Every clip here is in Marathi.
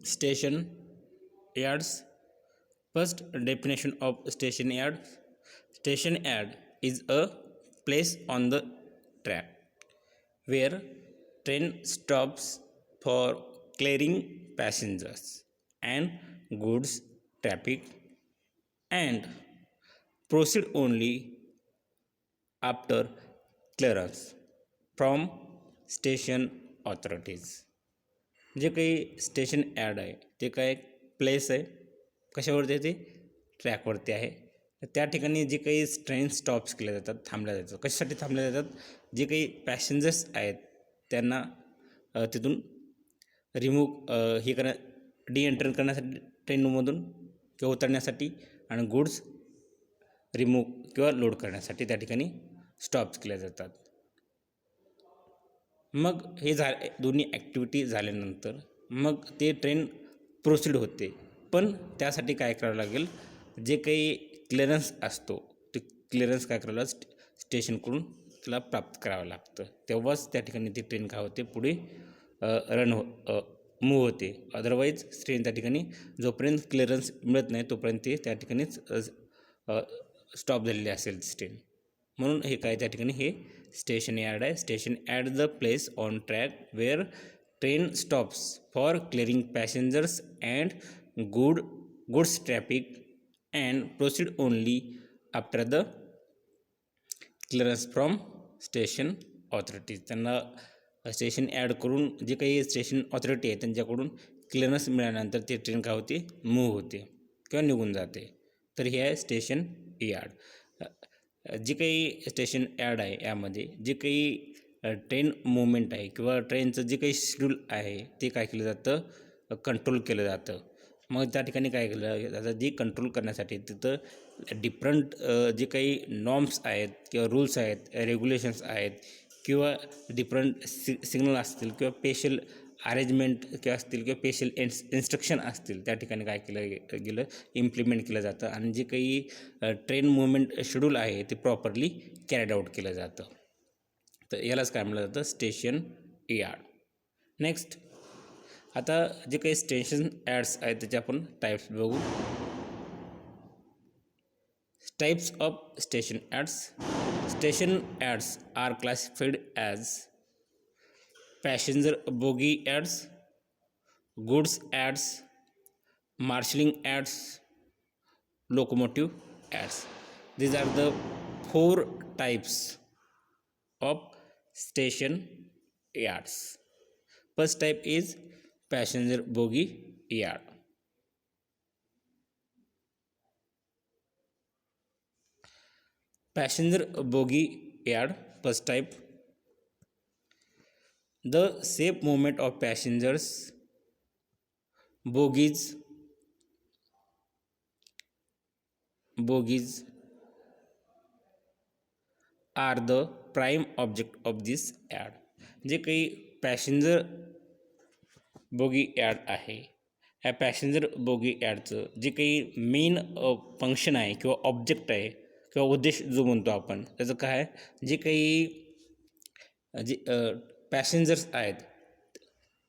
Station yards. First definition of station yard. Station yard is a place on the track where train stops for clearing passengers and goods traffic and proceed only after clearance from station authorities. जे काही स्टेशन ॲड आहे ते काय प्लेस आहे, कशावरती आहे, ते ट्रॅकवरती आहे. तर त्या ठिकाणी जे काही ट्रेन स्टॉप्स केल्या जातात, थांबल्या जातात. कशासाठी थांबल्या जातात? जे काही पॅसेंजर्स आहेत त्यांना तिथून हे एंटर करण्यासाठी ट्रेनमधून किंवा उतरण्यासाठी आणि गुड्स रिमूव्ह किंवा लोड करण्यासाठी त्या ठिकाणी स्टॉप्स केल्या जातात. मग हे दोन्ही ॲक्टिव्हिटी झाल्यानंतर मग ते ट्रेन प्रोसीड होते. पण त्यासाठी काय करावं लागेल, जे काही क्लिअरन्स असतो ते क्लिअरन्स काय करावं स्टेशनकडून त्याला प्राप्त करावं लागतं. तेव्हाच त्या ठिकाणी ती ट्रेन काय होते, पुढे मूव्ह होते. अदरवाईज ट्रेन त्या ठिकाणी जोपर्यंत क्लिअरन्स मिळत नाही तोपर्यंत ते त्या ठिकाणीच स्टॉप झालेली असेल ट्रेन. म्हणून हे काय त्या ठिकाणी हे स्टेशन यार्ड आहे. Station at the place on track where train stops for clearing passengers and goods traffic and proceed only after the clearance from station authorities. त्यांना स्टेशन ॲड करून जे काही स्टेशन ऑथॉरिटी आहे त्यांच्याकडून क्लिअरन्स मिळाल्यानंतर ते ट्रेन काय होते, मूव्ह होते किंवा निघून जाते. तर हे आहे स्टेशन यार्ड. जी काही स्टेशन ॲड आहे यामध्ये जे काही ट्रेन मुवमेंट आहे किंवा ट्रेनचं जे काही शेड्यूल आहे ते काय केलं जातं, कंट्रोल केलं जातं. मग त्या ठिकाणी काय केलं जातं, जे कंट्रोल करण्यासाठी तिथं डिफरंट जे काही नॉर्म्स आहेत किंवा रूल्स आहेत, रेग्युलेशन्स आहेत किंवा डिफरंट सिग्नल असतील किंवा स्पेशल अरेंजमेंट किंवा असतील किंवा स्पेशल इन्स्ट्रक्शन असतील त्या ठिकाणी काय केलं गेलं, इम्प्लिमेंट केलं जातं आणि जे काही ट्रेन मुवमेंट शेड्यूल आहे ते प्रॉपरली कॅरीड आऊट केलं जातं. तर यालाच काय म्हटलं जातं, स्टेशन यार्ड. नेक्स्ट आता जे काही स्टेशन ॲड्स आहेत त्याचे आपण टाईप्स बघू. Types of station ads. Station ads are classified as passenger bogie ads, goods ads, marshalling ads, locomotive ads. These are the 4 types of station yards. First type is passenger bogie yard. Passenger bogie yard. First type, the safe movement of passengers, bogies are the prime object of this yard. जे काही पॅसेंजर बोगी यार्ड आहे ह्या पॅसेंजर बोगी यार्डचं जे काही मेन फंक्शन आहे किंवा ऑब्जेक्ट आहे किंवा उद्देश जो म्हणतो आपण त्याचं काय आहे, जे काही जे पॅसेंजर्स आहेत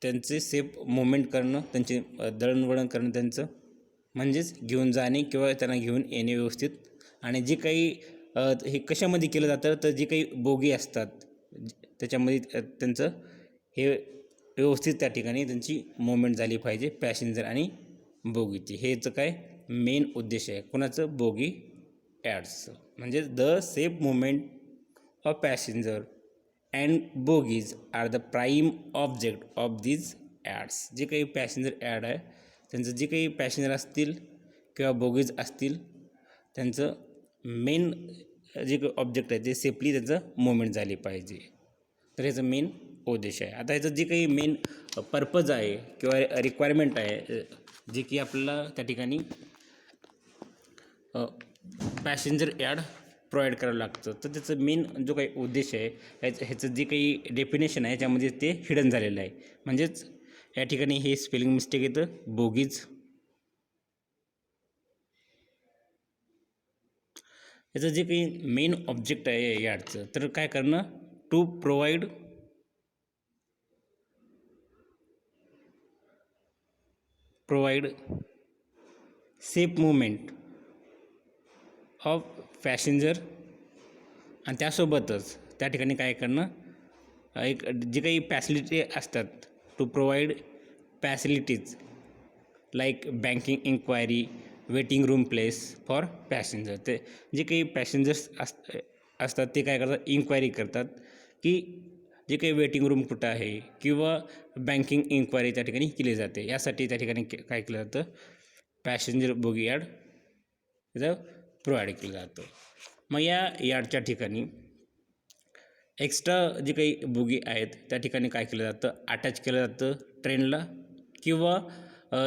त्यांचे सेफ मुवमेंट करणं, त्यांचे दळणवळण करणं, त्यांचं म्हणजेच घेऊन जाणे किंवा त्यांना घेऊन येणे व्यवस्थित. आणि जे काही हे कशामध्ये केलं जातं, तर जे काही बोगी असतात त्याच्यामध्ये त्यांचं हे व्यवस्थित त्या ठिकाणी त्यांची मुवमेंट झाली पाहिजे पॅसेंजर आणि बोगीची. हेचं काय मेन उद्देश आहे कोणाचं, बोगी ॲड्सचं. म्हणजे the safe movement of passenger and bogies are the prime object of these yards. जे काही पॅसेंजर ॲड आहे त्यांचं जे काही पॅसेंजर असतील किंवा बोगीज असतील त्यांचं मेन जे काही ऑब्जेक्ट आहे ते सेफली त्याचं मुवमेंट झाली पाहिजे. तर ह्याचं मेन उद्देश आहे. आता ह्याचं जे काही मेन पर्पज आहे किंवा रिक्वायरमेंट आहे जे की आपल्याला त्या ठिकाणी पॅसेंजर यार्ड प्रोव्हाइड करावं लागतं, तर त्याचं मेन जो काही उद्देश आहे ह्याचं जे काही डेफिनेशन आहे त्यामध्ये ते हिडन झालेलं आहे. म्हणजेच या ठिकाणी हे स्पेलिंग मिस्टेक येतं, बोगीज. याचं जे काही मेन ऑब्जेक्ट आहे यार्डचं तर काय करणं, to provide provide safe movement of passenger आणि त्यासोबतच त्या ठिकाणी काय करणं, एक जे काही फॅसिलिटी असतात to provide facilities like banking enquiry, waiting room place for passenger. ते जे काही पॅसेंजर्स असतात ते काय करतात, इन्क्वायरी करतात की जे काही वेटिंग रूम कुठं आहे किंवा बँकिंग इन्क्वायरी त्या ठिकाणी केली जाते. यासाठी त्या ठिकाणी काय केलं जातं, पॅसेंजर बोगी यार्ड इथं प्रोव्हाइड केलं जातं. मग या यार्डच्या ठिकाणी एक्स्ट्रा जे काही बोगी आहेत त्या ठिकाणी काय केलं जातं, अटॅच केलं जातं ट्रेनला, किंवा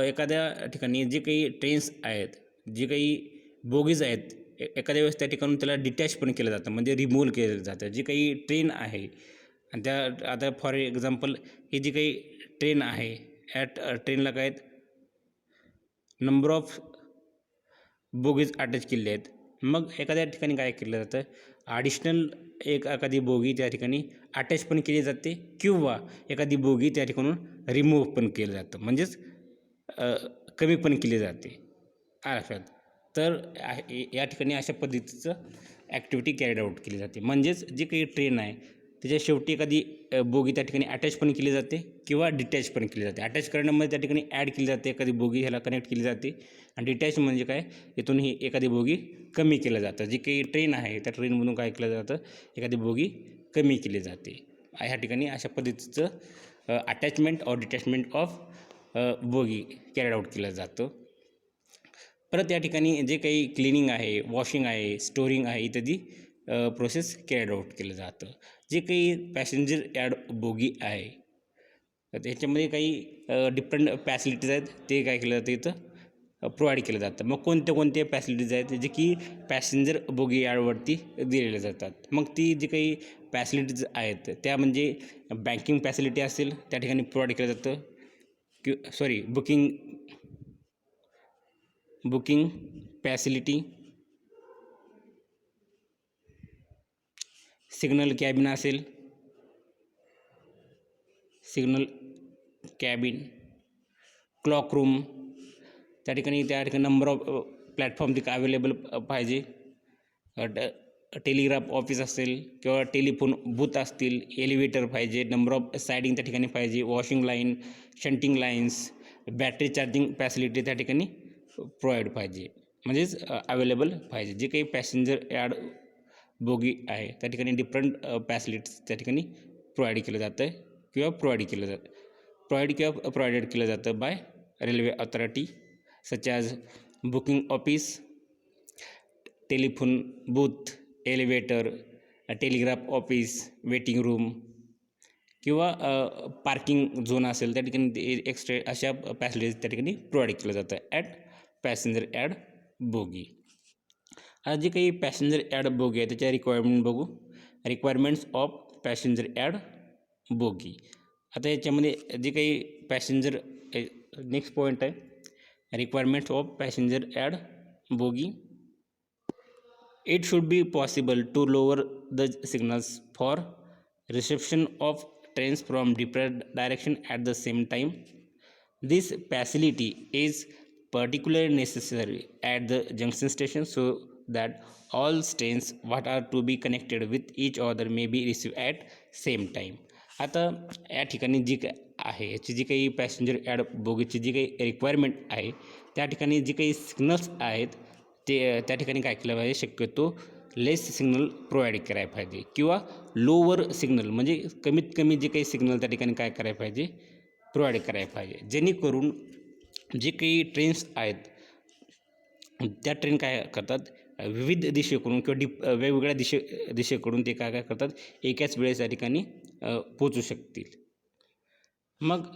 एखाद्या ठिकाणी जे काही ट्रेन्स आहेत, जे काही बोगीज आहेत, एखाद्या वेळेस त्या ठिकाणी त्याला डिटॅच पण केलं जातं, म्हणजे रिमूव्ह केलं जातं. जी काही ट्रेन आहे आणि त्या आता फॉर एक्झाम्पल ही जी काही ट्रेन आहे, या ट्रेनला काय नंबर ऑफ बोगीज अटॅच केले आहेत. मग एखाद्या ठिकाणी काय केलं जातं, ॲडिशनल एखादी बोगी त्या ठिकाणी अटॅच पण केली जाते किंवा एखादी बोगी त्या ठिकाणून रिमूव्ह पण केलं जातं, म्हणजेच कमी पण केली जाते अर्थात. तर या ठिकाणी अशा पद्धतीचं ॲक्टिव्हिटी कॅरीड आऊट केली जाते. म्हणजेच जी काही ट्रेन आहे त्याच्या शेवटी एखादी बोगी त्या ठिकाणी अटॅच पण केली जाते किंवा डिटॅच पण केली जाते. अटॅच करण्यामध्ये त्या ठिकाणी ॲड केली जाते, एखादी बोगी ह्याला कनेक्ट केली जाते, आणि डिटॅच म्हणजे काय, इथून ही एखादी बोगी कमी केलं जातं. जी काही ट्रेन आहे त्या ट्रेनमधून काय केलं जातं, एखादी बोगी कमी केली जाते. ह्या ठिकाणी अशा पद्धतीचं attachment or detachment of bogie carried out केलं जातं. परत या ठिकाणी जे काही क्लिनिंग आहे, वॉशिंग आहे, स्टोरिंग आहे इत्यादी प्रोसेस कॅरीड आऊट केलं जातं. जे काही पॅसेंजर यार्ड बोगी आहे त्याच्यामध्ये काही डिफरंट फॅसिलिटीज आहेत, ते काय केलं जातं इथं प्रोव्हाइड केलं जातं. मग कोणते फॅसिलिटीज आहेत जे की पॅसेंजर बोगी यार्डवरती दिलेले जातात. मग ती जी काही फॅसिलिटीज आहेत त्या म्हणजे बँकिंग फॅसिलिटी असेल त्या ठिकाणी प्रोव्हाइड केलं जातं, बुकिंग फॅसिलिटी, सिग्नल कॅबिन असेल, सिग्नल कॅबिन, क्लॉक रूम, त्या ठिकाणी नंबर ऑफ प्लॅटफॉर्म तिथे अवेलेबल पाहिजे, टेलिग्राफ ऑफिस असेल किंवा टेलिफोन बूथ असतील, एलिव्हेटर पाहिजे, नंबर ऑफ सायडिंग त्या ठिकाणी पाहिजे, washing line, shunting lines, battery charging facility त्या ठिकाणी प्रोव्हाइड पाहिजे, म्हणजेच अवेलेबल पाहिजे. जे काही पॅसेंजर यार्ड बोगी आहे त्या ठिकाणी डिफरंट फॅसिलिटीज त्या ठिकाणी प्रोव्हाइड केलं जातं किंवा प्रोव्हाइडेड केलं जातं by railway authority, such as booking office, telephone booth, elevator, telegraph office, waiting room किंवा पार्किंग झोन असेल त्या ठिकाणी एक्स्ट्रा अशा फॅसिलिटीज त्या ठिकाणी प्रोव्हाइड केलं जातं ॲट पॅसेंजर यार्ड बोगी. आता जे काही पॅसेंजर यार्ड बोगी आहे त्याच्या रिक्वायरमेंट बघू. Requirements of passenger yard bogie. आता याच्यामध्ये जे काही पॅसेंजर नेक्स्ट पॉईंट आहे, requirements of passenger yard bogie. It should be possible to lower the signals for reception of trains from different direction at the same time. This facility is particularly necessary at the junction station so that all trains what are to be connected with each other may be received at same time. आता या ठिकाणी जी काय आहे याची जी काही पॅसेंजर ॲड बोगीची जी काही रिक्वायरमेंट आहे त्या ठिकाणी जी काही सिग्नल्स आहेत ते त्या ठिकाणी काय केलं पाहिजे, शक्यतो लेस सिग्नल प्रोव्हाइड करायला पाहिजे किंवा लोवर सिग्नल म्हणजे कमीत कमी जे काही सिग्नल त्या ठिकाणी काय करायला पाहिजे, प्रोव्हाइड करायला पाहिजे, जेणेकरून जे काही ट्रेन्स आहेत त्या ट्रेन काय करतात विविध दिशेकडून किंवा वेगवेगळ्या दिशेकडून ते काय करतात एकाच वेळेस त्या ठिकाणी पोचू शकतील. मग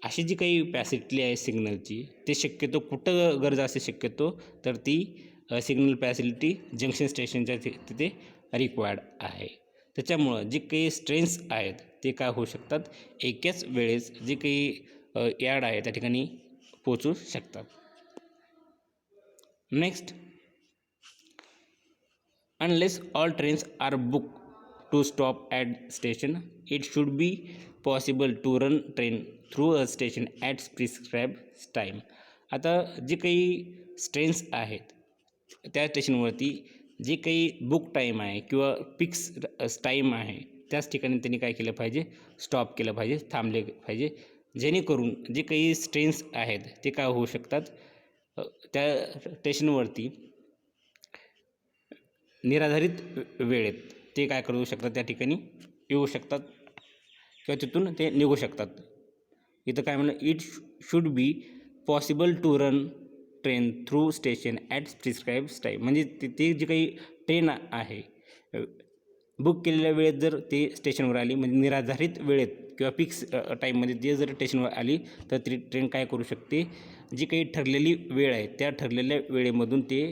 अशी जी काही फॅसिलिटी आहे सिग्नलची ते शक्यतो कुठं गरज असते, शक्यतो तर ती सिग्नल फॅसिलिटी जंक्शन स्टेशनच्या तिथे रिक्वायर्ड आहे. त्याच्यामुळं जे काही ट्रेन्स आहेत ते काय होऊ शकतात एकाच वेळेस जे काही यार्ड आहे त्या ठिकाणी पोचू शकतात. Next, unless all trains are book to stop at station. It should be possible to run train through a station at prescribed time. आता जे काही ट्रेन्स आहेत त्या स्टेशनवरती जे काही बुक टाईम आहे किंवा फिक्स टाईम आहे त्याच ठिकाणी त्यांनी काय केलं पाहिजे, स्टॉप केलं पाहिजे, थांबले पाहिजे, जेणेकरून जे काही ट्रेन्स आहेत ते काय होऊ शकतात, त्या स्टेशनवरती निराधारित वेळेत ते काय करू शकतात, त्या ठिकाणी येऊ शकतात किंवा तिथून ते निघू शकतात. इथं काय म्हणलं, it should be possible to run train through station at prescribe time. म्हणजे ते जी काही ट्रेन आहे बुक केलेल्या वेळेत जर ते स्टेशनवर आली, म्हणजे निराधारित वेळेत किंवा फिक्स टाईममध्ये ते जर स्टेशनवर आली तर ती ट्रेन काय करू शकते, जी काही ठरलेली वेळ आहे त्या ठरलेल्या वेळेमधून ते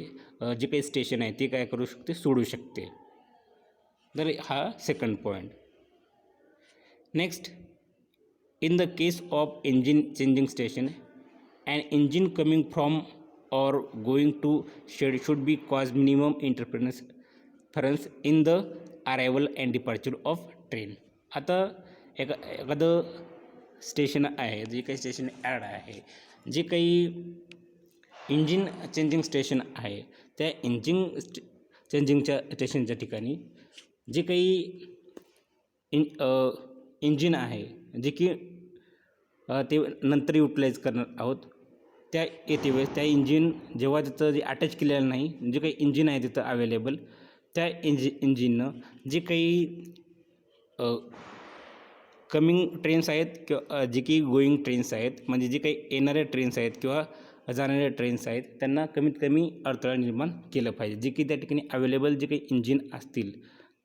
जे काही स्टेशन आहे ते काय करू शकते, सोडू शकते. तर हा second point. Next, in the case of engine changing station, an engine coming from or going to shed should be cause minimum interference in the arrival and departure of train. आता एखादं स्टेशन आहे, जे काही स्टेशन ॲड आहे, जे काही इंजिन चेंजिंग स्टेशन आहे, त्या इंजिन चेंजिंगच्या स्टेशनच्या ठिकाणी जे काही इंजिन आहे जे की ते नंतर युटिलाइज करणार आहोत, त्या येते वेळेस त्या इंजिन जेव्हा तिथं जे अटॅच केलेलं नाही, जे काही इंजिन आहे तिथं अवेलेबल, त्या इंजिननं जे काही कमिंग ट्रेन्स आहेत किंवा जे की गोईंग ट्रेन्स आहेत, म्हणजे जे काही येणाऱ्या ट्रेन्स आहेत किंवा जाणाऱ्या ट्रेन्स आहेत, त्यांना कमीत कमी अडथळा निर्माण केलं पाहिजे. जे की त्या ठिकाणी अवेलेबल जे काही इंजिन असतील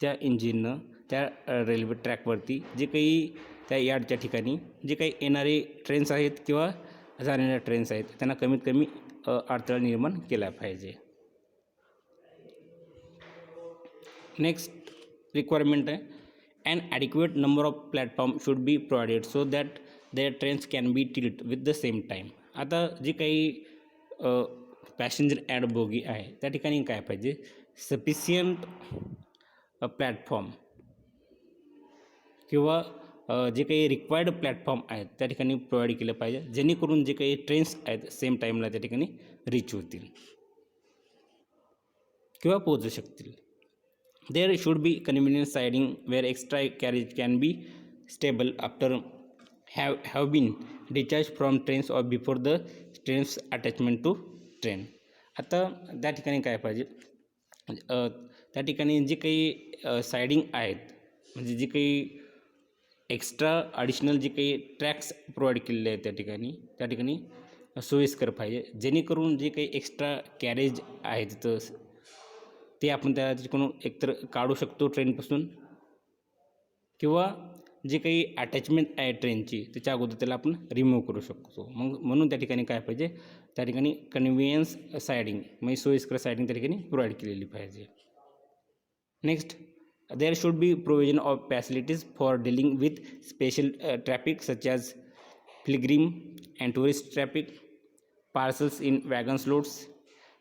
त्या इंजिननं त्या रेल्वे ट्रॅकवरती जे काही त्या यार्डच्या ठिकाणी जे काही येणारे ट्रेन्स आहेत किंवा जाणाऱ्या ट्रेन्स आहेत त्यांना कमीत कमी अडथळा निर्माण केला पाहिजे. नेक्स्ट रिक्वायरमेंट आहे, an adequate number of platform should be provided so that their trains can be tilt with the same time. आता जे काही पॅसेंजर ॲड बोगी आहे त्या ठिकाणी काय पाहिजे, सफिशियंट प्लॅटफॉर्म किंवा जे काही रिक्वायर्ड प्लॅटफॉर्म आहेत त्या ठिकाणी प्रोव्हाइड केलं पाहिजे, जेणेकरून जे काही ट्रेन्स आहेत सेम टाईमला त्या ठिकाणी रीच होतील किंवा पोहोचू शकतील. There should be convenient siding where extra carriage can be stable after have been discharged from trains or before the train's attachment to train. आता त्या ठिकाणी काय पाहिजे, त्या ठिकाणी जे काही सायडिंग आहेत, म्हणजे जे काही एक्स्ट्रा ॲडिशनल जे काही ट्रॅक्स प्रोव्हाइड केलेले आहेत त्या ठिकाणी सोयीस्कर पाहिजे, जेणेकरून जे काही एक्स्ट्रा कॅरेज आहे तिथं ते आपण त्या तिकडून एकतर काढू शकतो ट्रेनपासून, किंवा जे काही अटॅचमेंट आहे ट्रेनची त्याच्या अगोदर त्याला आपण रिमूव्ह करू शकतो. मग म्हणून त्या ठिकाणी काय पाहिजे, त्या ठिकाणी कन्व्हिनियन्स सायडिंग म्हणजे सोयीस्कर सायडिंग त्या ठिकाणी प्रोव्हाइड केलेली पाहिजे. Next, there should be provision of facilities for dealing with special traffic such as pilgrim and tourist traffic, parcels in wagons loads,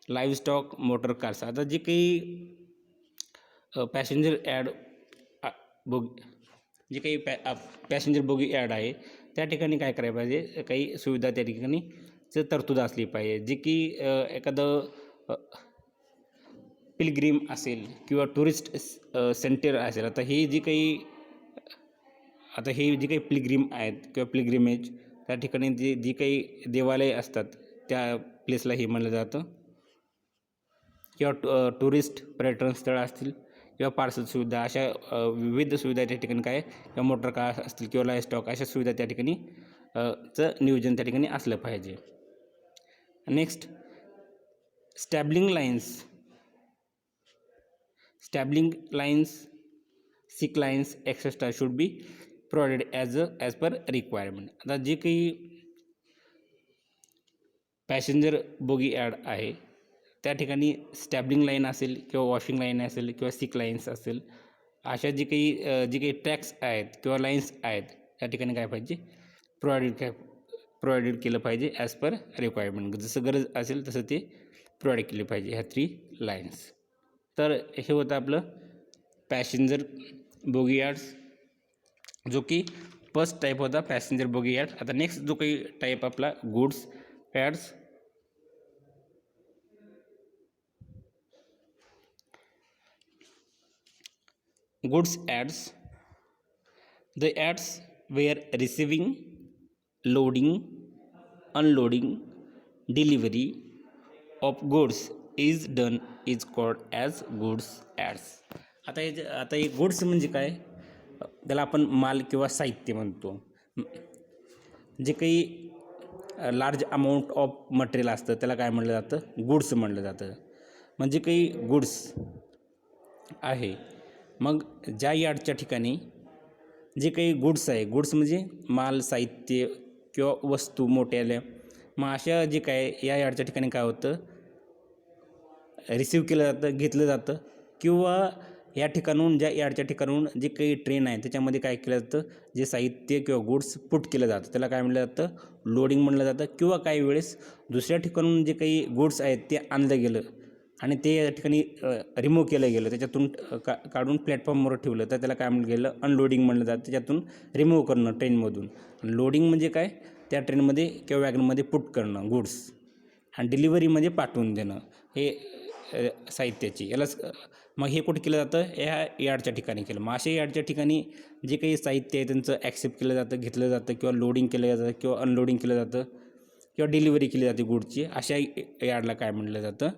livestock, motor cars. आता जे काही पॅसेंजर ॲड बोगी जे काही पॅसेंजर बोगी ॲड आहे त्या ठिकाणी काय करायला पाहिजे, काही सुविधा त्या ठिकाणी तरतूद असली पाहिजे, जे की एखादं पिलग्रीम असेल किंवा टुरिस्ट सेंटर असेल. आता हे जे काही पिलग्रीम आहेत किंवा पिलग्रिमेज त्या ठिकाणी जी काही देवालय असतात त्या प्लेसला हे म्हणलं जातं, किंवा टुरिस्ट पर्यटन स्थळं असतील किंवा पार्सल सुविधा, अशा विविध सुविधा त्या ठिकाणी काय, किंवा मोटर कार असतील किंवा लाईव्ह स्टॉक, अशा सुविधा त्या ठिकाणी चं नियोजन त्या ठिकाणी असलं पाहिजे. Next, stabling lines, sick lines etcetera should be provided as per requirement. आता जे काही पॅसेंजर बोगी ॲड आहे त्या ठिकाणी स्टॅबलिंग लाईन असेल किंवा वॉशिंग लाईन असेल किंवा सिक लाईन्स असेल, अशा जे काही ट्रॅक्स आहेत किंवा लाईन्स आहेत त्या ठिकाणी काय पाहिजे, प्रोव्हाइडेड केलं पाहिजे ॲज पर रिक्वायरमेंट. जसं गरज असेल तसं ते प्रोव्हाइड केले पाहिजे ह्या 3 लाईन्स. तर हे होतं आपलं पॅसेंजर बोगी यार्ड्स, जो की फर्स्ट टाईप होता पॅसेंजर बोगी यार्ड. आता नेक्स्ट जो काही टाईप आपला goods yards. Goods yards, the yards where receiving, loading, unloading, delivery of goods is done is called as goods yards. आता हे गुड्स म्हणजे काय, त्याला आपण माल किंवा साहित्य म्हणतो. जे काही लार्ज अमाऊंट ऑफ मटेरियल असतं त्याला काय म्हणलं जातं, गुड्स म्हणलं जातं. म्हणजे काही गुड्स आहे. मग ज्या यार्डच्या ठिकाणी जे काही गुड्स आहे, गुड्स म्हणजे माल, साहित्य किंवा वस्तू मोठ्याल्या, मग अशा जे काय या यार्डच्या ठिकाणी काय होतं, रिसीव केलं जातं, घेतलं जातं. किंवा या ठिकाणून ज्या यार्डच्या ठिकाणून जे काही ट्रेन आहे त्याच्यामध्ये काय केलं जातं, जे साहित्य किंवा गुड्स पुट केलं जातं त्याला काय म्हणलं जातं, लोडिंग म्हणलं जातं. किंवा काही वेळेस दुसऱ्या ठिकाणून जे काही गुड्स आहेत ते आणलं गेलं आणि ते या ठिकाणी रिमूव्ह केलं गेलं, त्याच्यातून काढून प्लॅटफॉर्मवर ठेवलं तर त्याला काय म्हणलं गेलं, अनलोडिंग म्हणलं जातं. त्याच्यातून रिमूव्ह करणं ट्रेनमधून. लोडिंग म्हणजे काय, त्या ट्रेनमध्ये किंवा वॅगनमध्ये पुट करणं गुड्स. आणि डिलिव्हरी म्हणजे पाठवून देणं हे साहित्याची. यालाच मग हे कुठे केलं जातं, ह्या यार्डच्या ठिकाणी केलं. मग अशा यार्डच्या ठिकाणी जे काही साहित्य आहे त्यांचं ॲक्सेप्ट केलं जातं, घेतलं जातं, किंवा लोडिंग केलं जातं, किंवा अनलोडिंग केलं जातं, किंवा डिलिव्हरी केली जाते गुडची. अशा यार्डला काय म्हणलं जातं,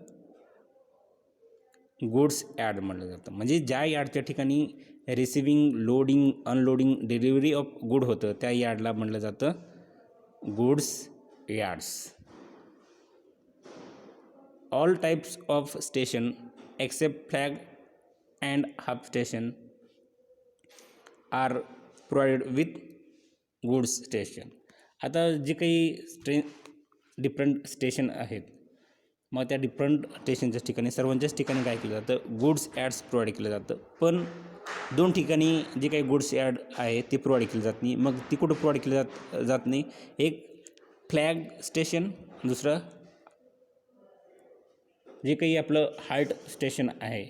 गुड्स यार्ड म्हणलं जातं. म्हणजे ज्या यार्डच्या ठिकाणी receiving, loading, unloading, delivery of good होतं त्या यार्डला म्हणलं जातं goods yards. All types of station except flag and half station are provided with goods station. आता जे काही डिफरंट स्टेशन आहेत, मग त्या डिफरंट स्टेशनच्या ठिकाणी सर्वांच्याच ठिकाणी काय केलं जातं, गुड्स यार्ड्स प्रोव्हाइड केलं जातं. पण दोन ठिकाणी जे काही गुड्स यार्ड आहे ते प्रोव्हाइड केलं जात नाही. मग ती कुठं प्रोव्हाइड केलं जात नाही, एक फ्लॅग स्टेशन, दुसरं जे काही आपलं हाल्ट स्टेशन आहे,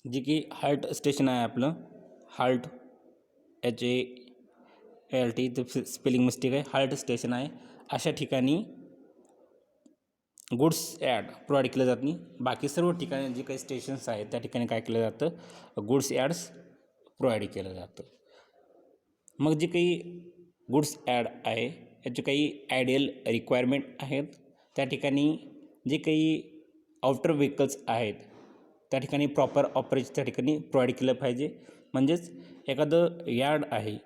जे की हाल्ट स्टेशन आहे आपलं, हाल्ट HALT, तर स्पेलिंग मिस्टेक आहे, हाल्ट स्टेशन आहे. अशा ठिकाणी गुड्स यार्ड प्रोव्हाइड केलं जात नाही. बाकी सर्व ठिकाणी जे काही स्टेशन्स आहेत त्या ठिकाणी काय केलं जातं, गुड्स यार्ड्स प्रोव्हाइड केलं जातं. मग जे काही गुड्स यार्ड आहे याचे काही आयडियल रिक्वायरमेंट आहेत. त्या ठिकाणी जे काही आउटर व्हेकल्स आहेत त्या ठिकाणी प्रॉपर ऑपरेज त्या ठिकाणी प्रोव्हाइड केलं पाहिजे. म्हणजेच एखादं यार्ड आहे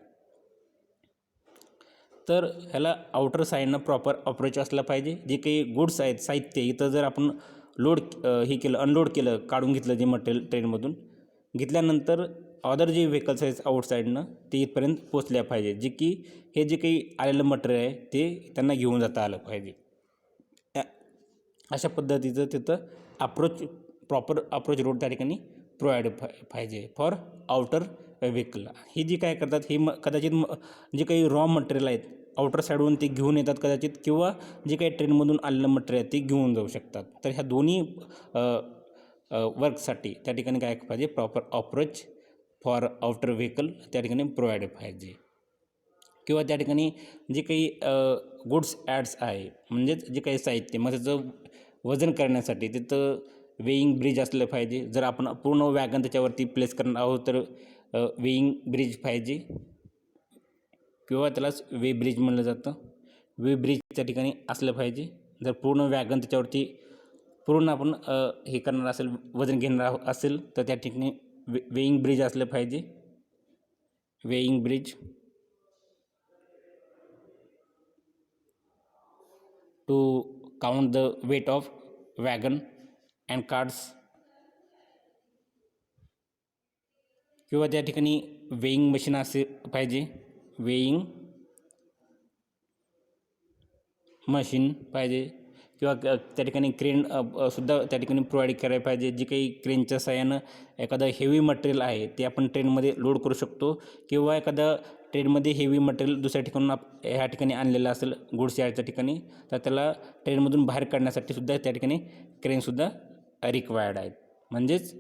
तर ह्याला आउटर साईडनं प्रॉपर ऑपरेज असलं पाहिजे. जे काही गुड्स आहेत, साहित्य, इथं जर आपण लोड हे केलं, अनलोड केलं, काढून घेतलं जे मटेरियल ट्रेनमधून, घेतल्यानंतर अदर जे व्हेकल्स आहेत आउटसाईडनं ते इथपर्यंत पोचल्या पाहिजे. जे की हे जे काही आलेलं मटेरियल आहे ते त्यांना घेऊन जाता आलं पाहिजे. अशा पद्धतीचं तिथं प्रॉपर अप्रोच रोड त्या ठिकाणी प्रोव्हाइड पाहिजे फॉर आउटर व्हेकल. ही जी काय करतात, हे कदाचित जे काही रॉ मटेरियल आहेत आउटर साईडवरून ते घेऊन येतात कदाचित, किंवा जे काही ट्रेनमधून आलेलं मटेरियल ते घेऊन जाऊ शकतात. तर ह्या दोन्ही वर्कसाठी त्या ठिकाणी काय पाहिजे, proper approach for outer vehicle त्या ठिकाणी प्रोव्हाइड पाहिजे. किंवा त्या ठिकाणी जे काही गुड्स यार्ड्स आहे, म्हणजेच जे काही साहित्य, मग त्याचं वजन करण्यासाठी तिथं वेईंग ब्रिज असलं पाहिजे. जर आपण पूर्ण वॅगन त्याच्यावरती प्लेस करणार आहोत तर वेईंग ब्रिज पाहिजे, किंवा त्यालाच वे ब्रिज म्हणलं जातं. वे ब्रिज त्या ठिकाणी असलं पाहिजे. जर पूर्ण वॅगन त्याच्यावरती पूर्ण आपण हे करणार असेल, वजन घेणार असेल तर त्या ठिकाणी वेईंग ब्रिज असलं पाहिजे. Weighing bridge to count the weight of wagon and cards. किंवा त्या ठिकाणी वेईंग मशीन असे पाहिजे, वेईंग मशीन पाहिजे. किंवा त्या ठिकाणी क्रेन सुद्धा त्या ठिकाणी प्रोव्हाइड करायला पाहिजे. जे काही क्रेनच्या साहाय्यानं एखादं हेवी मटेरियल आहे ते आपण ट्रेनमध्ये लोड करू शकतो. किंवा एखादा ट्रेनमध्ये हेवी मटेरियल दुसऱ्या ठिकाणून ह्या ठिकाणी आणलेलं असेल गुड्स यार्डच्या ठिकाणी, तर त्याला ट्रेनमधून बाहेर काढण्यासाठी सुद्धा त्या ठिकाणी क्रेनसुद्धा रिक्वायर्ड आहेत. म्हणजेच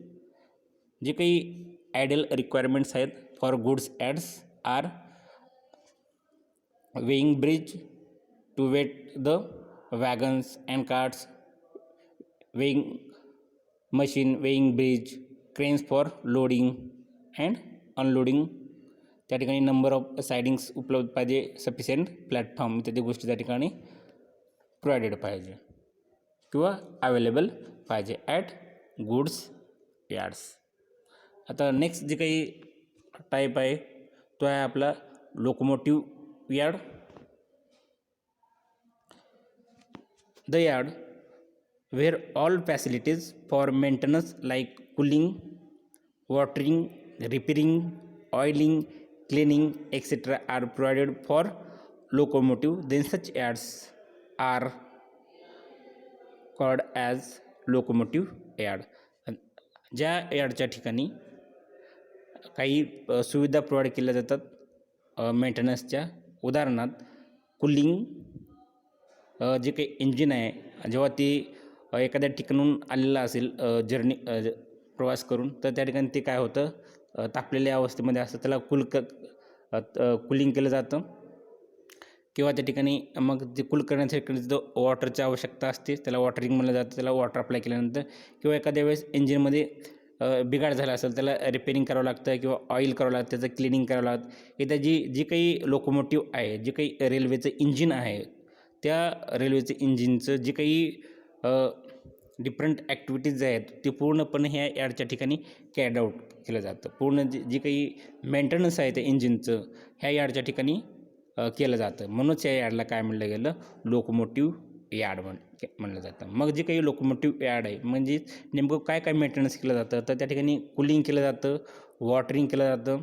जे काही आयडियल रिक्वायरमेंट्स आहेत for goods yards are weighing bridge to weight the wagons and carts, weighing machine, weighing bridge, cranes for loading and unloading, त्या ठिकाणी नंबर ऑफ सायडिंग्स उपलब्ध पाहिजे, सफिशियंट प्लॅटफॉर्म इत्यादी गोष्टी त्या ठिकाणी प्रोव्हाइडेड पाहिजे किंवा अवेलेबल पाहिजे ॲट गुड्स यार्ड्स. आता नेक्स्ट जे काही टाईप आहे तो आहे आपला locomotive yard. The yard where all facilities for maintenance like cooling, watering, repairing, oiling, cleaning, etc. are provided for locomotive, then such yards are called as locomotive yard. ज्या यार्डच्या ठिकाणी काही सुविधा प्रोव्हाइड केल्या जातात मेंटेनन्सच्या, उदाहरणार्थ कूलिंग, जे काही इंजिन आहे जेव्हा ती एखाद्या ठिकाणून आलेला असेल जर्नी प्रवास करून, तर त्या ठिकाणी ते काय होतं, तापलेल्या अवस्थेमध्ये असतं, त्याला कूलिंग केलं जातं किंवा त्या ठिकाणी मग ते कूल करण्यासाठी जो वॉटरची आवश्यकता असते त्याला वॉटरिंग म्हणलं जातं, त्याला वॉटर अप्लाय केल्यानंतर. किंवा एखाद्या वेळेस इंजिनमध्ये बिघाड झाला असेल त्याला रिपेरिंग करावं लागतं किंवा ऑइल करावं लागतं, त्याचं क्लिनिंग करावं लागतं. इथं जी काही लोकोमोटिव्ह आहे, जे काही रेल्वेचं इंजिन आहे, त्या रेल्वेचं इंजिनचं जे काही डिफरंट ॲक्टिव्हिटीज आहेत ते पूर्णपणे ह्या यार्डच्या ठिकाणी कॅर्ड आऊट केलं जातं. पूर्ण जे काही मेंटेनन्स आहे त्या इंजिनचं ह्या यार्डच्या ठिकाणी केलं जातं. म्हणूनच या यार्डला काय म्हणलं गेलं, लोकोमोटिव्ह यार्ड म्हणलं जातं. मग जे काही लोकोमोटिव्ह यार्ड आहे म्हणजे नेमकं काय काय मेंटेनन्स केलं जातं, तर त्या ठिकाणी कूलिंग केलं जातं, वॉटरिंग केलं जातं,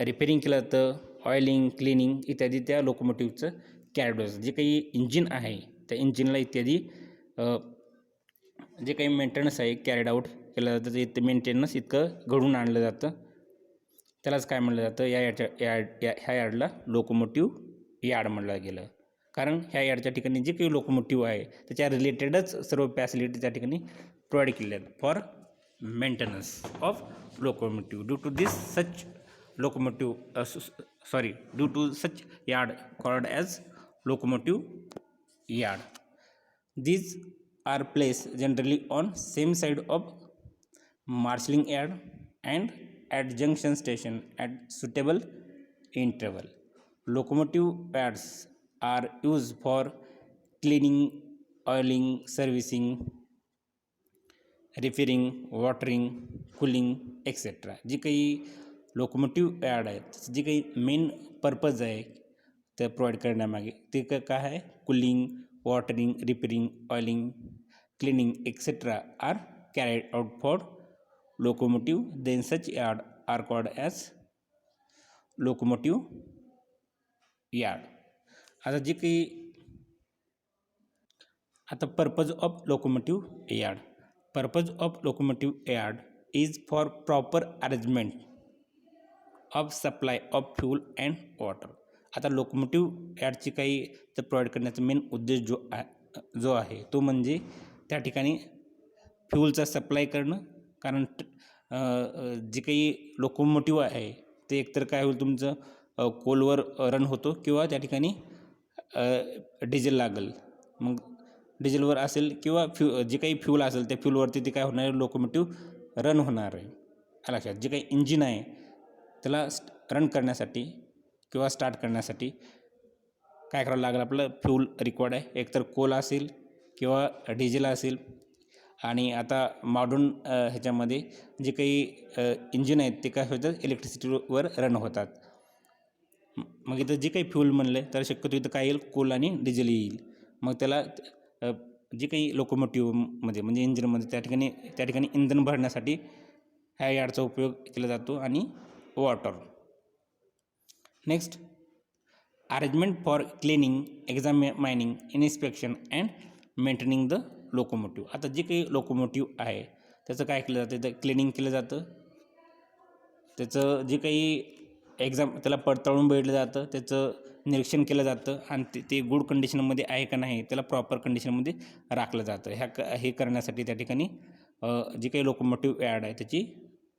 रिपेरिंग केलं जातं, ऑइलिंग, क्लिनिंग इत्यादी त्या लोकोमोटिव्हचं कॅर्ड होतं. जे काही इंजिन आहे त्या इंजिनला इत्यादी जे काही मेंटेनन्स आहे कॅरिड आऊट केलं जातं, ते मेंटेनन्स इतकं घडून आणलं जातं, त्यालाच काय म्हणलं जातं, ह्या यार्डला लोकोमोटिव्ह यार्ड म्हणलं गेलं. कारण ह्या यार्डच्या ठिकाणी जे काही लोकोमोटिव्ह आहे त्याच्या रिलेटेडच सर्व फॅसिलिटी त्या ठिकाणी प्रोव्हाइड केल्या आहेत for maintenance of locomotive. Due to such yard called as locomotive yard. These are placed generally on same side of marshalling yard and at junction station at suitable interval. Locomotive yards are used for cleaning, oiling, servicing, repairing, watering, cooling, etc. जी काही लोकोमोटिव्ह यार्ड आहेत, जी काही मेन पर्पज आहे ते प्रोव्हाइड करण्यामागे ते काय आहे, cooling, watering, repairing, oiling, cleaning, etc. are carried out for locomotive. Then such yard are called as locomotive yard. आता purpose of locomotive yard. Purpose of locomotive yard is for proper arrangement of supply of fuel and water. आता लोकोमोटिव्ह यार्डची काही तर प्रोव्हाइड करण्याचा मेन उद्देश जो आहे तो म्हणजे त्या ठिकाणी फ्यूलचा सप्लाय करणं. कारण जे काही लोकोमोटिव्ह आहे ते एकतर काय होईल, तुमचं कोलवर रन होतो किंवा त्या ठिकाणी डिझेल लागेल. मग डिझेलवर असेल किंवा जे काही फ्यूल असेल त्या फ्यूलवरती ते काय होणार आहे, लोकोमोटिव्ह रन होणार आहे. लक्षात, जे काही इंजिन आहे त्याला रन करण्यासाठी किंवा स्टार्ट करण्यासाठी काय करावं लागेल, आपलं फ्यूल रिक्वायर्ड आहे. एकतर कोल असेल किंवा डिझेल असेल. आणि आता मॉडर्न ह्याच्यामध्ये जे काही इंजिन आहेत ते काय होतात, इलेक्ट्रिसिटीवर रन होतात. मग इथं जे काही फ्यूल म्हणले तर शक्यतो इथं काय येईल, कोल आणि डिझेल येईल. मग त्याला जे काही लोकोमोटिव्हमध्ये म्हणजे इंजिनमध्ये त्या ठिकाणी इंधन भरण्यासाठी ह्या यार्डचा उपयोग केला जातो. आणि water. Next, arrangement for cleaning, examining, inspection and maintaining the locomotive. आता जे काही लोकोमोटिव्ह आहे त्याचं काय केलं जातं, तर क्लिनिंग केलं जातं. त्याचं जे काही त्याला पडताळून बघितलं जातं, त्याचं निरीक्षण केलं जातं आणि ते गुड कंडिशनमध्ये आहे का नाही त्याला प्रॉपर कंडिशनमध्ये राखलं जातं. हे करण्यासाठी त्या ठिकाणी जी काही लोकोमोटिव्ह यार्ड आहे त्याची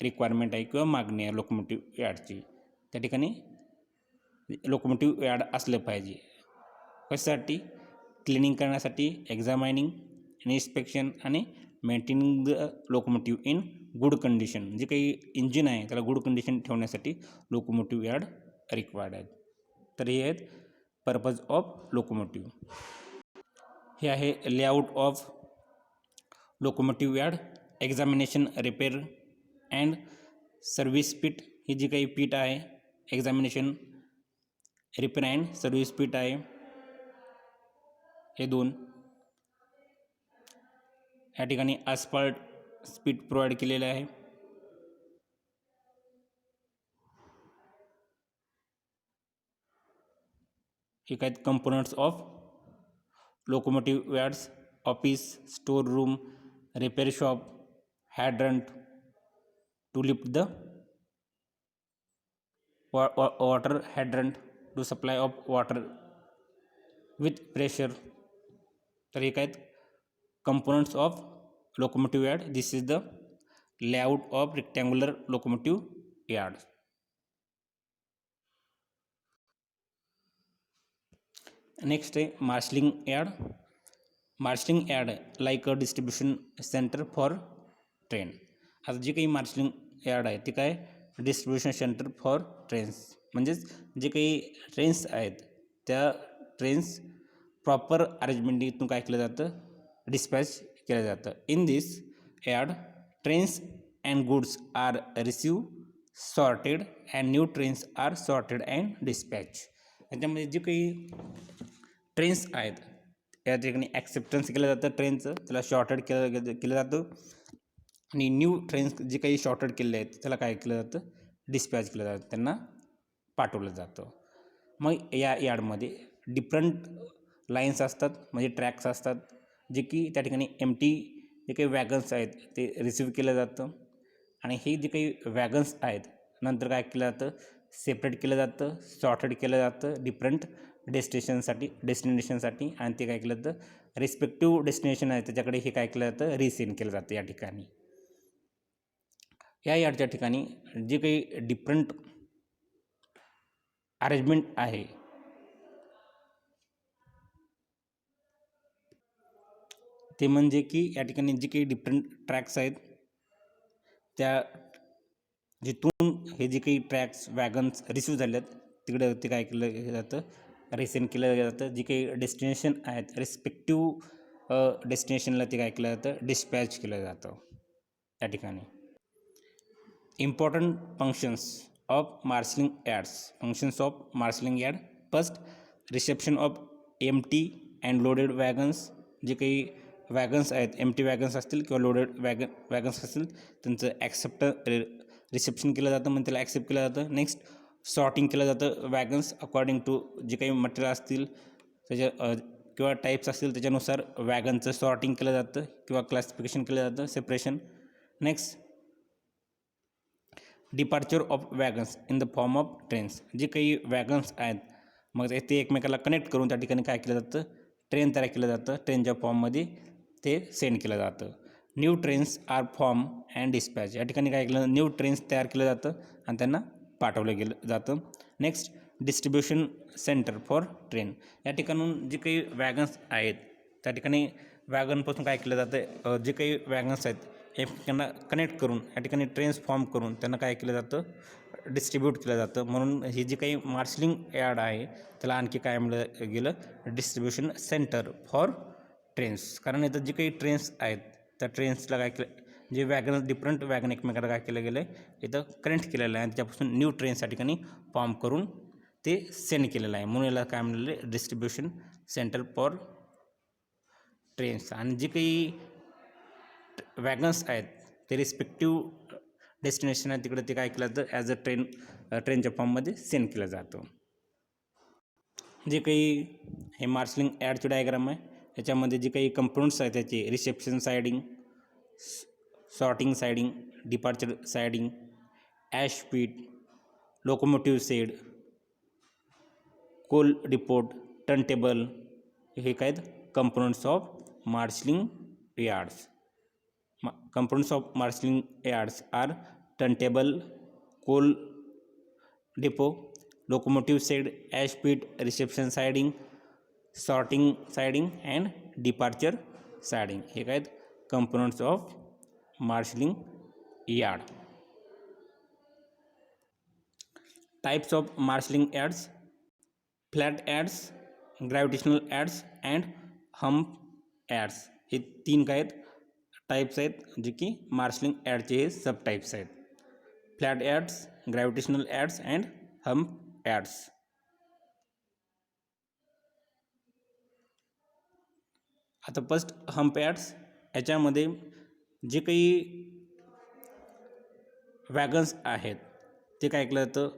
रिक्वायरमेंट आहे किंवा मागणी आहे लोकोमोटिव्ह यार्डची. त्या ठिकाणी लोकोमोटिव्ह यार्ड असलं पाहिजे. कशासाठी? क्लिनिंग करण्यासाठी, एक्झामायनिंग, इन्स्पेक्शन आणि maintaining the locomotive in good condition. जे काही इंजिन आहे त्याला गुड कंडिशन ठेवण्यासाठी लोकोमोटिव्ह यार्ड रिक्वायर्ड आहेत. तर हे आहेत पर्पज ऑफ लोकोमोटिव्ह. हे आहे layout of locomotive yard. Examination, repair and service पीट. ही जी काही पीट आहे, एक्झामिनेशन, रिपेअर अँड सर्व्हिस पीट आहे हे दोन. या ठिकाणी आस्फाल्ट पीट प्रोव्हाइड केलेलं आहे. हे काय components of locomotive yards: office, store room, repair shop, hydrant to lift the water hydrant to supply of water with pressure. तर हे काय components of locomotive yard. This is the layout of rectangular locomotive yard. Next आहे marshalling yard. Marshalling yard like a distribution center for train. आता जी काही मार्शलिंग यार्ड आहे ती काय डिस्ट्रीब्युशन सेंटर फॉर ट्रेन्स, म्हणजेच जे काही ट्रेन्स आहेत त्या ट्रेन्स प्रॉपर अरेंजमेंटतून काय केलं जातं, डिस्पॅच केलं जातं. In this yard trains and goods are receive, sorted and new trains are sorted and dispatch. याच्यामध्ये जे काही ट्रेन्स आहेत या ठिकाणी ॲक्सेप्टन्स केलं जातं ट्रेनचं, त्याला शॉर्टेड केलं जातं, आणि न्यू ट्रेन्स जे काही शॉर्टेड केलेले आहेत त्याला काय केलं जातं, डिस्पॅच केलं जातं, त्यांना पाठवलं जातं. मग या यार्डमध्ये डिफरंट लाईन्स असतात, म्हणजे ट्रॅक्स असतात, जे की त्या ठिकाणी एमटी जे काही वॅगन्स आहेत ते रिसिव्ह केलं जातं, आणि हे जे काही वॅगन्स आहेत नंतर काय केलं जातं, सेपरेट केलं जातं, सॉर्टेड केलं जातं डिफरंट डेस्टिनेशनसाठी, आणि ते काय केलं जातं, रिस्पेक्टिव्ह डेस्टिनेशन आहे त्याच्याकडे हे काय केलं जातं, रिसेंड केलं जातं. या ठिकाणी या यार्डच्या ठिकाणी जे काही डिफरंट अरेंजमेंट आहे ते म्हणजे की या ठिकाणी जे काही डिफरंट ट्रॅक्स आहेत त्या जिथून हे जे काही ट्रॅक्स वॅगन्स रिसिव्ह झाले आहेत तिकडे ते काय केलं जातं, रिसेंड केलं जातं. जे काही डेस्टिनेशन आहेत रिस्पेक्टिव्ह डेस्टिनेशनला ते काय केलं जातं, डिस्पॅच केलं जातं. त्या ठिकाणी important functions of marshalling yards. Functions of marshalling yard: first, reception of empty and loaded wagons. जे काही वॅगन्स आहेत, एमटी वॅगन्स असतील किंवा लोडेड वॅगन्स असतील त्यांचं रिसेप्शन केलं जातं, म्हणजे त्याला ॲक्सेप्ट केलं जातं. नेक्स्ट, सॉर्टिंग केलं जातं वॅगन्स अकॉर्डिंग टू जे काही मटेरियल असतील त्याच्या किंवा टाईप्स असतील त्याच्यानुसार वॅगनचं सॉर्टिंग केलं जातं किंवा क्लासिफिकेशन केलं जातं, separation. Next, departure of wagons in the form of trains. जे काही वॅगन्स आहेत मग ते एकमेकाला कनेक्ट करून त्या ठिकाणी काय केलं जातं, ट्रेन तयार केलं जातं, ट्रेनच्या फॉर्ममध्ये ते सेंड केलं जातं. New trains are form and dispatch. या ठिकाणी काय केलं, न्यू ट्रेन्स तयार केलं जातं आणि त्यांना पाठवलं गेलं जातं. Next, distribution centre for train. या ठिकाणून जे काही वॅगन्स आहेत त्या ठिकाणी वॅगनपासून काय केलं जातं, जे काही वॅगन्स आहेत एकमेकांना कनेक्ट करून या ठिकाणी ट्रेन्स फॉर्म करून त्यांना काय केलं जातं, डिस्ट्रीब्यूट केलं जातं. म्हणून ही जी काही मार्शलिंग यार्ड आहे त्याला आणखी काय म्हणलं गेलं, डिस्ट्रीब्युशन सेंटर फॉर ट्रेन्स. कारण इथं जे काही ट्रेन्स आहेत त्या ट्रेन्सला काय केलं, जे वॅगन डिफरंट वॅगन एकमेकाला काय केलं गेलं आहे इथं कनेक्ट केलेलं आहे आणि त्याच्यापासून न्यू ट्रेन्स या ठिकाणी फॉर्म करून ते सेंड केलेलं आहे, म्हणून याला काय म्हणलेलं आहे, डिस्ट्रीब्युशन सेंटर फॉर ट्रेन्स. आणि जे काही वॅगन्स आहेत ते रिस्पेक्टिव्ह डेस्टिनेशन आहे तिकडे ते काय केलं जातं, ॲज अ ट्रेनच्या फॉर्ममध्ये सेंड केलं जातं. जे काही हे मार्शलिंग यार्डची डायग्राम आहे याच्यामध्ये जे काही कंपोनंट्स आहेत त्याचे reception siding, sorting siding, departure siding, ash pit, locomotive shed, coal depot, turn table, हे काय components of marshalling yards. Components of marshalling yards are turntable, coal depot, locomotive shed, ash pit, reception siding, sorting siding and departure siding. हे काय components of marshalling yard. Types of marshalling yards: flat ads, gravitational ads and hump ads. हे 3 काय आहेत टाईप्स आहेत जे की मार्शलिंग ॲडचे हे सब टाईप्स आहेत. Flat ads, gravitational ads and hump ads. आता फर्स्ट हम्प ॲड्स. याच्यामध्ये जे काही वॅगन्स आहेत ते काय केलं जातं,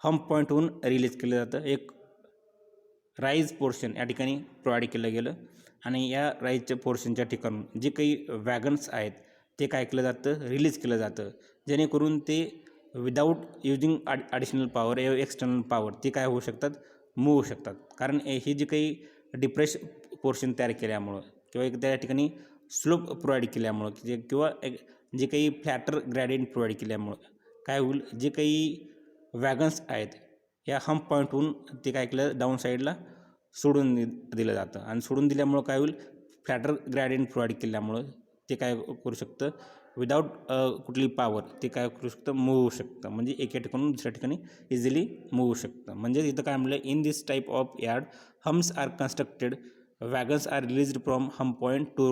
हम्प पॉईंटहून रिलीज केलं जातं. एक राईज पोर्शन या ठिकाणी प्रोव्हाइड केलं गेलं आणि या राईजच्या पोर्शनच्या ठिकाणून जे काही वॅगन्स आहेत ते काय केलं जातं, रिलीज केलं जातं, जेणेकरून ते विदाऊट युजिंग ॲडिशनल पॉवर या एक्सटर्नल पॉवर ते काय होऊ शकतात, मूव्ह होऊ शकतात. कारण ही जी काही डिप्रेस पोर्शन तयार केल्यामुळं किंवा एक त्या ठिकाणी स्लोप प्रोव्हाइड केल्यामुळं किंवा जे काही फ्लॅटर ग्रॅडियंट प्रोव्हाइड केल्यामुळं काय होईल, जे काही वॅगन्स आहेत या हम्प पॉईंटहून ते काय केलं डाऊन साईडला सोडून दिलं जातं आणि सोडून दिल्यामुळं काय होईल, फ्लॅटर ग्रॅडियंट प्रोव्हाइड केल्यामुळं ते काय करू शकतं, विदाऊट कुठली पॉवर ते काय करू शकतं, मूव्ह होऊ शकतं. म्हणजे एका ठिकाणून दुसऱ्या ठिकाणी इझिली मूव्ह होऊ शकतं. म्हणजे इथं काय म्हणलं, in this type of yard humps are constructed, wagons are released from hump point to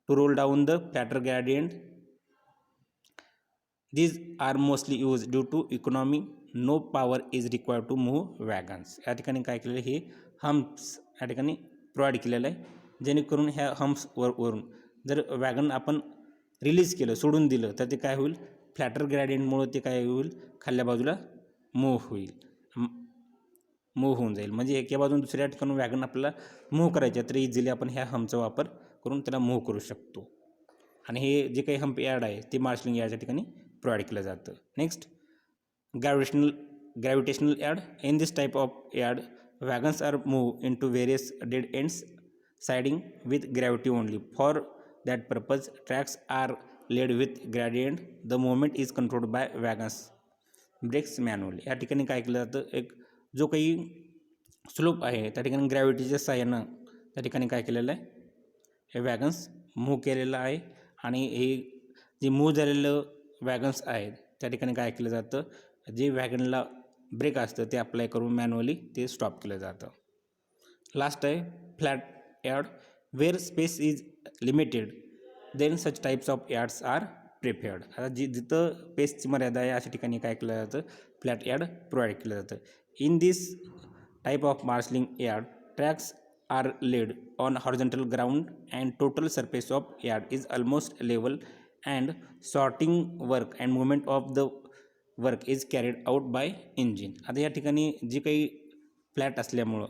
roll down the flatter gradient. These are mostly used due to economy. No power is required to move wagons. या ठिकाणी काय केलेलं, हे हम्प्स या ठिकाणी प्रोव्हाइड केलेलं आहे, जेणेकरून ह्या हम्प्स वरून जर वॅगन आपण रिलीज केलं, सोडून दिलं, तर ते काय होईल, फ्लॅटर ग्रॅडियंटमुळं ते काय होईल, खाल्ल्या बाजूला मूव्ह होऊन जाईल. म्हणजे एका बाजून दुसऱ्या ठिकाणी वॅगन आपल्याला मूव्ह करायचे तर इझिली आपण ह्या हम्पचा वापर करून त्याला मूव्ह करू शकतो. आणि हे जे काही हम्प यार्ड आहे ते मार्शलिंग यार्डच्या ठिकाणी प्रोव्हाइड केलं जातं. Next gravitational yard. In this type of yard wagons are move into various dead ends siding with gravity only. For that purpose tracks are laid with gradient. The movement is controlled by wagons brakes manually. या ठिकाणी काय केलं जातं, एक जो काही स्लोप आहे त्या ठिकाणी ग्रॅव्हिटीच्या साहाय्यानं त्या ठिकाणी काय केलेलं आहे, हे वॅगन्स मूव्ह केलेलं आहे. आणि हे जे मूव्ह झालेलं वॅगन्स आहेत त्या ठिकाणी काय केलं जातं, जे वॅगनला ब्रेक असतं ते अप्लाय करून मॅन्युअली ते स्टॉप केलं जातं. लास्ट आहे flat yard. Where space is limited then such types of yards are preferred. आता जिथं स्पेसची मर्यादा आहे अशा ठिकाणी काय केलं जातं, फ्लॅट यार्ड प्रोव्हाइड केलं जातं. In this type of marshalling yard tracks are laid on horizontal ground and total surface of yard is almost level and sorting work and movement of the work is carried out by engine. आता या ठिकाणी जी काही फ्लॅट असल्यामुळं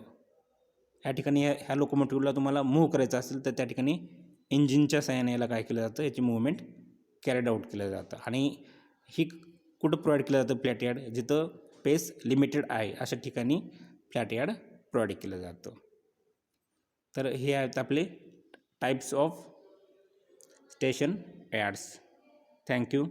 या ठिकाणी ह्या लोकोमोटिव्हला तुम्हाला मूव्ह करायचं असेल तर त्या ठिकाणी इंजिनच्या सहाय्याने याला काय केलं जातं, याची मुवमेंट कॅरीड आउट केलं जातं. आणि ही कुठं प्रोव्हाइड केलं जातं, फ्लॅट यार्ड जिथं स्पेस लिमिटेड आहे अशा ठिकाणी फ्लॅट यार्ड प्रोव्हाइड केलं जातं. तर हे आहेत आपले types of station yards. Thank you.